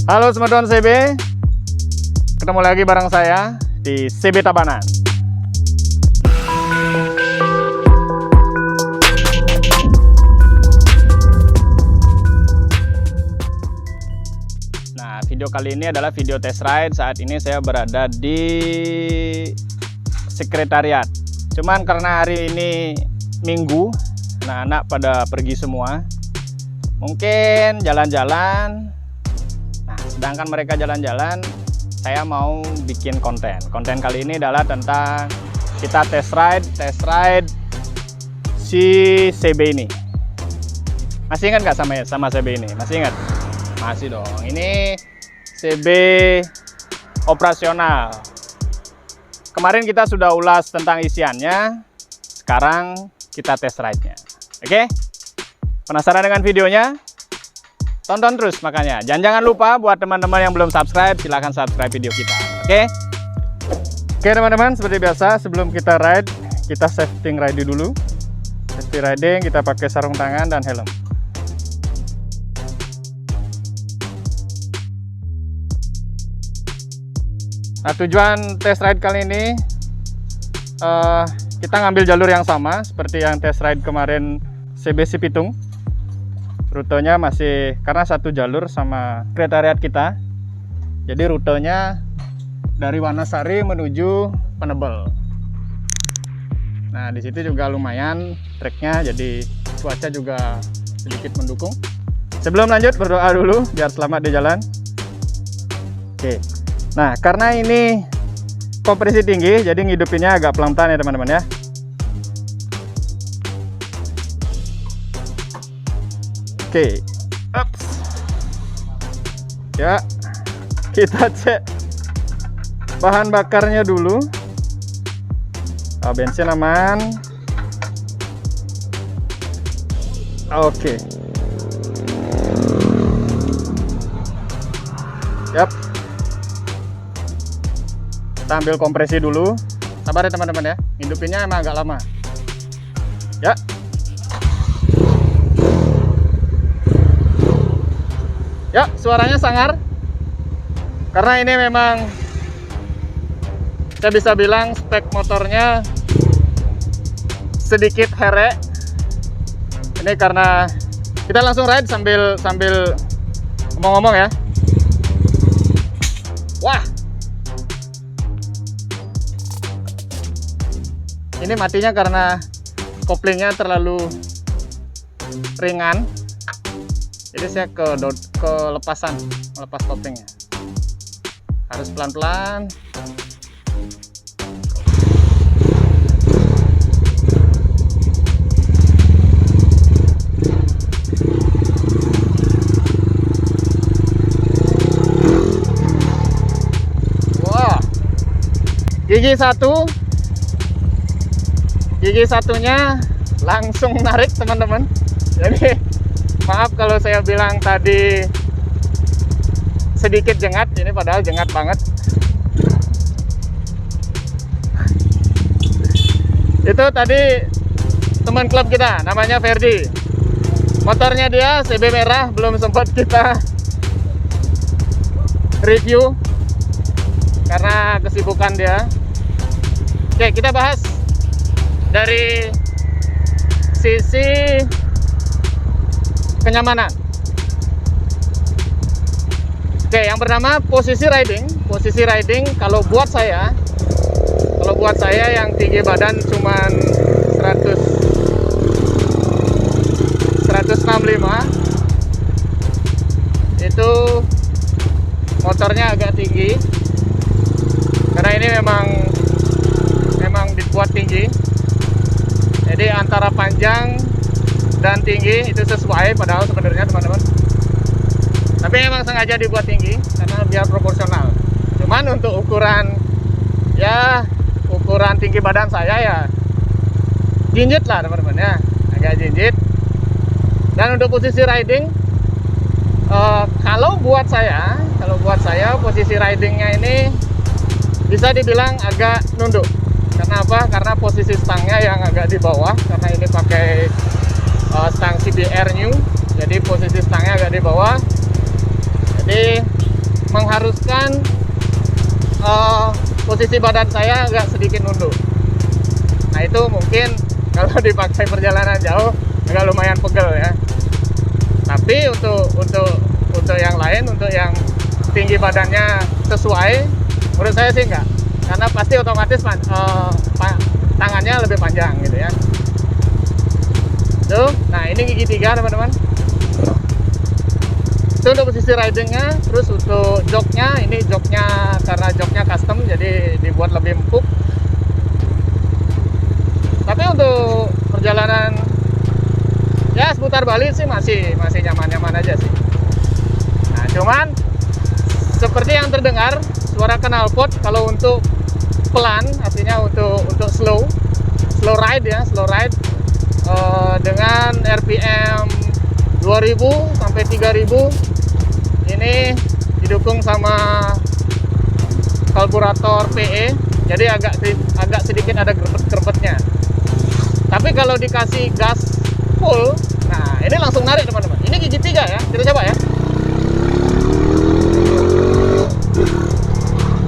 Halo teman-teman CB, ketemu lagi bareng saya di CB Tabanan. Nah, video kali ini adalah video test ride. Saat ini saya berada di sekretariat. Cuman karena hari ini Minggu, anak-anak pada pergi semua. Mungkin jalan-jalan. Nah, sedangkan mereka jalan-jalan, saya mau bikin konten. Konten kali ini adalah tentang kita test ride si CB ini. Masih ingat nggak sama CB ini? Masih ingat? Masih dong. Ini CB operasional. Kemarin kita sudah ulas tentang isiannya. Sekarang kita test ride-nya. Oke? Penasaran dengan videonya? Tonton terus makanya. Jangan lupa buat teman-teman yang belum subscribe, silahkan subscribe video kita. Oke? Oke teman-teman, seperti biasa sebelum kita ride, kita safety riding dulu. Safety riding, kita pakai sarung tangan dan helm. Nah, tujuan test ride kali ini kita ngambil jalur yang sama seperti yang test ride kemarin CB Sipitung. Rutenya masih karena satu jalur sama sekretariat kita. Jadi rutenya dari Wanasari menuju Penebel. Nah, di situ juga lumayan treknya, jadi cuaca juga sedikit mendukung. Sebelum lanjut berdoa dulu biar selamat di jalan. Oke. Nah, karena ini kompresi tinggi, jadi ngidupinnya agak pelan-pelan ya teman-teman ya. Oke, ups. Ya, kita cek bahan bakarnya dulu. Bensin aman. Oke. Yap. Kita ambil kompresi dulu. Sabar ya teman-teman ya. Hidupinnya emang agak lama. Ya. Ya, suaranya sangar. Karena ini memang saya bisa bilang spek motornya sedikit here. Ini karena kita langsung ride sambil ngomong-ngomong ya. Wah. Ini matinya karena koplingnya terlalu ringan. Jadi saya melepas koplingnya. Harus pelan-pelan. Wah. Gigi satunya langsung narik teman-teman. Jadi maaf kalau saya bilang tadi sedikit jengat, ini padahal jengat banget. Itu tadi teman klub kita, namanya Ferdi. Motornya dia CB merah, belum sempat kita review karena kesibukan dia. Oke, kita bahas dari sisi kenyamanan. Oke, yang pertama posisi riding. Posisi riding kalau buat saya yang tinggi badan cuman 165, itu motornya agak tinggi. Karena ini memang dibuat tinggi. Jadi antara panjang dan tinggi itu sesuai padahal sebenarnya teman-teman. Tapi memang sengaja dibuat tinggi karena biar proporsional. Cuman untuk ukuran tinggi badan saya ya jinjit lah teman-teman ya, agak jinjit. Dan untuk posisi riding kalau buat saya posisi ridingnya ini bisa dibilang agak nunduk. Karena apa? Karena posisi stangnya yang agak di bawah, karena ini pakai stang CBR new, jadi posisi stangnya agak di bawah. Jadi mengharuskan posisi badan saya agak sedikit nunduk. Nah itu mungkin kalau dipakai perjalanan jauh agak lumayan pegel ya. Tapi untuk yang lain, untuk yang tinggi badannya sesuai, menurut saya sih enggak, karena pasti otomatis tangannya lebih panjang gitu ya. Tuh, nah ini gigi 3 teman-teman. Itu untuk posisi ridingnya. Terus untuk joknya, ini joknya karena joknya custom jadi dibuat lebih empuk. Tapi untuk perjalanan ya seputar Bali sih masih nyaman-nyaman aja sih. Nah cuman seperti yang terdengar suara knalpot kalau untuk pelan, artinya untuk slow ride ya, dengan RPM 2000 sampai 3000 ini didukung sama karburator PE, jadi agak sedikit ada gerbet-gerbetnya. Tapi kalau dikasih gas full, nah ini langsung narik teman-teman. Ini gigi 3 ya, kita coba ya.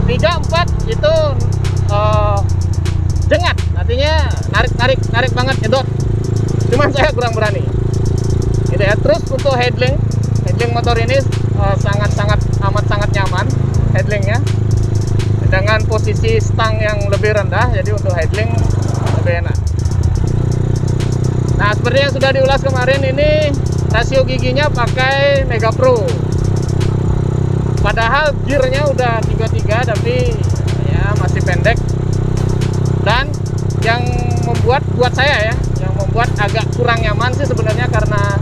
3, 4 itu jengat, artinya narik banget, nyedot. Cuman saya kurang berani gitu ya. Terus untuk headling motor ini amat sangat nyaman headlingnya, dengan posisi stang yang lebih rendah, jadi untuk headling lebih enak. Nah seperti yang sudah diulas kemarin, ini rasio giginya pakai Mega Pro, padahal gearnya udah 33 tapi ya masih pendek. Dan yang membuat saya ya, yang membuat agak kurang nyaman sih sebenarnya karena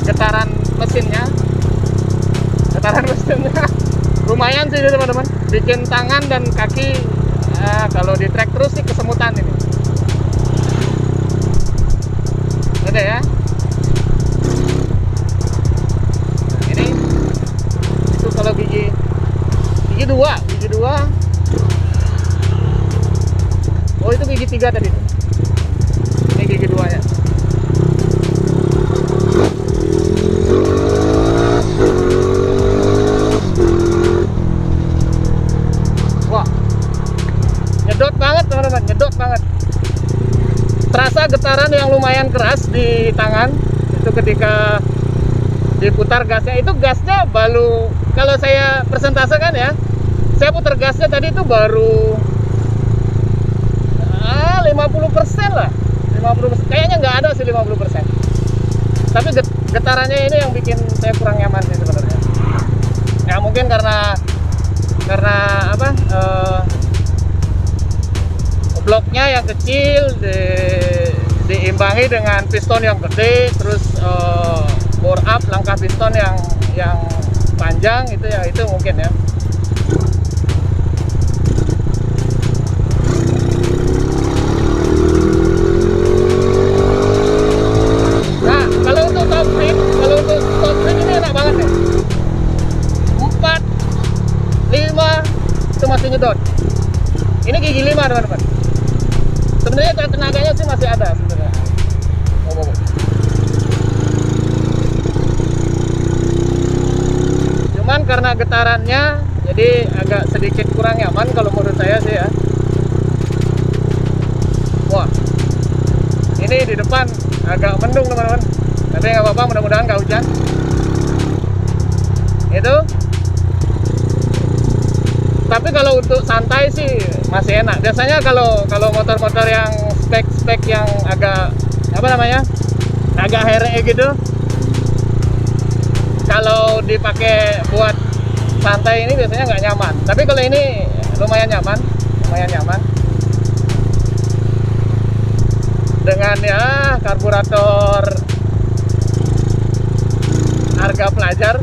getaran mesinnya lumayan sih teman-teman, bikin tangan dan kaki kalau di trek terus sih kesemutan ini. Ada ya. Nah, ini itu kalau gigi 2. Oh itu gigi 3 tadi tuh. Ini gigi 2 nya. Wah, nyedot banget teman-teman, nyedot banget. Terasa getaran yang lumayan keras di tangan itu ketika diputar gasnya. Itu gasnya baru, kalau saya persentasekan ya, saya putar gasnya tadi itu baru 50% lah, 50%. Kayaknya nggak ada sih 50%. Tapi getarannya ini yang bikin saya kurang nyaman sih sebenarnya. Ya mungkin karena apa? Bloknya yang kecil diimbangi dengan piston yang gede, terus bore up langkah piston yang panjang itu ya, itu mungkin ya. Nah kalau untuk top speed ini enak banget nih. 4, 5 itu masih nyedot. Ini gigi 5 teman-teman. Sebenarnya tenaganya sih masih ada sebenarnya. Cuman karena getarannya jadi agak sedikit kurang nyaman kalau menurut saya sih ya. Wah, ini di depan agak mendung teman-teman. Tapi nggak apa-apa, mudah-mudahan nggak hujan. Itu. Tapi kalau untuk santai sih masih enak. Biasanya kalau motor-motor yang spek yang agak apa namanya, agak here gitu, kalau dipakai buat santai ini biasanya nggak nyaman. Tapi kalau ini lumayan nyaman, dengan ya karburator harga pelajar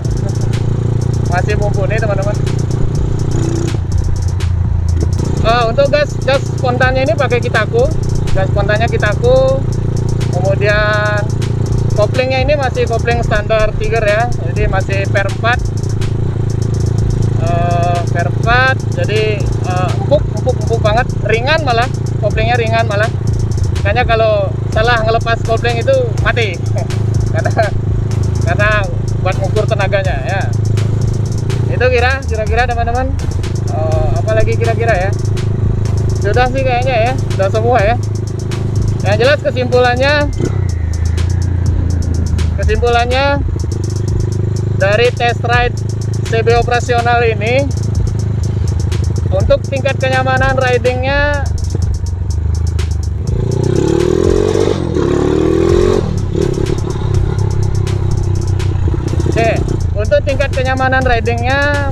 masih mumpuni teman-teman. Untuk gas spontannya ini pakai Kitaco, gas spontannya Kitaco. Kemudian koplingnya ini masih kopling standar Tiger ya, jadi masih per 4, jadi empuk banget, ringan malah, koplingnya ringan malah. Makanya kalau salah ngelepas kopling itu mati karena buat ukur tenaganya ya. Itu Itu kira-kira teman-teman. Apalagi kira-kira ya. Sudah sih kayaknya ya, sudah semua ya. Yang jelas kesimpulannya dari test ride CB operasional ini, untuk tingkat kenyamanan ridingnya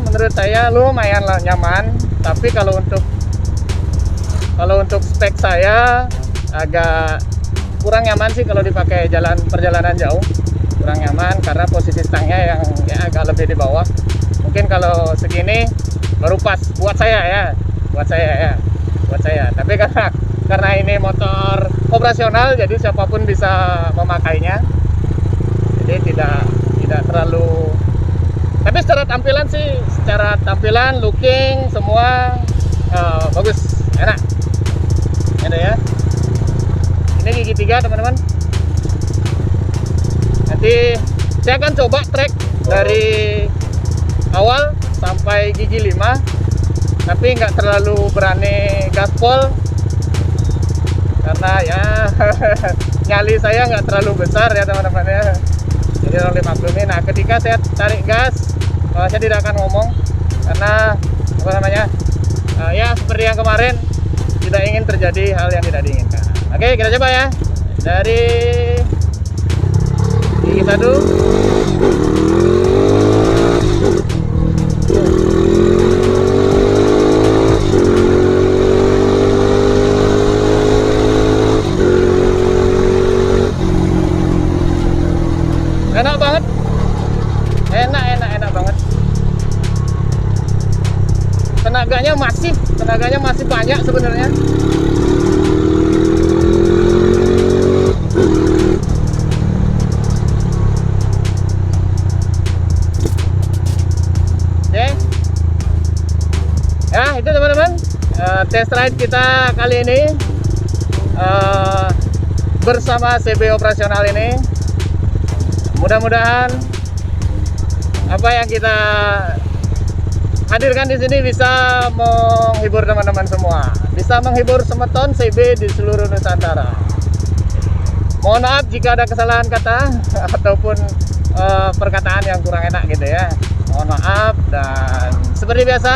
menurut saya lumayan lah nyaman. Tapi kalau untuk spek saya agak kurang nyaman sih kalau dipakai perjalanan jauh. Kurang nyaman karena posisi stangnya yang ya agak lebih di bawah. Mungkin kalau segini baru pas buat saya. Tapi karena ini motor operasional, jadi siapapun bisa memakainya. Jadi tidak terlalu. Tapi secara tampilan, looking semua bagus, enak. Ada ya. Ini gigi 3 teman-teman. Nanti saya akan coba trek dari awal sampai gigi 5, tapi nggak terlalu berani gaspol karena ya nyali saya nggak terlalu besar ya teman-teman ya. Jadi tolong dimaklumi. Nah, ketika saya tarik gas, saya tidak akan ngomong karena ya seperti yang kemarin, tidak ingin terjadi hal yang tidak diinginkan. Oke, kita coba ya. Dari gigi 1. Enak banget. Enak banget. Tenaganya masih banyak sebenarnya. Oke. Ya, itu teman-teman. Test ride kita kali ini bersama CB operasional ini. Mudah-mudahan apa yang kita hadirkan di sini bisa menghibur teman-teman semua, bisa menghibur semeton CB di seluruh Nusantara. Mohon maaf jika ada kesalahan kata ataupun perkataan yang kurang enak gitu ya. Mohon maaf, dan seperti biasa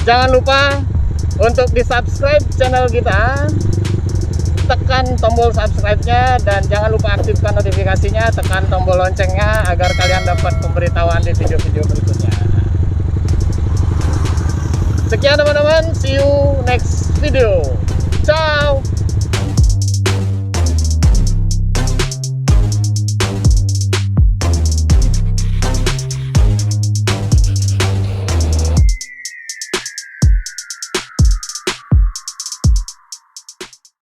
jangan lupa untuk di-subscribe channel kita. Tekan tombol subscribe-nya dan jangan lupa aktifkan notifikasinya, tekan tombol loncengnya agar kalian dapat pemberitahuan di video-video berikutnya. Sekian teman-teman, see you next video.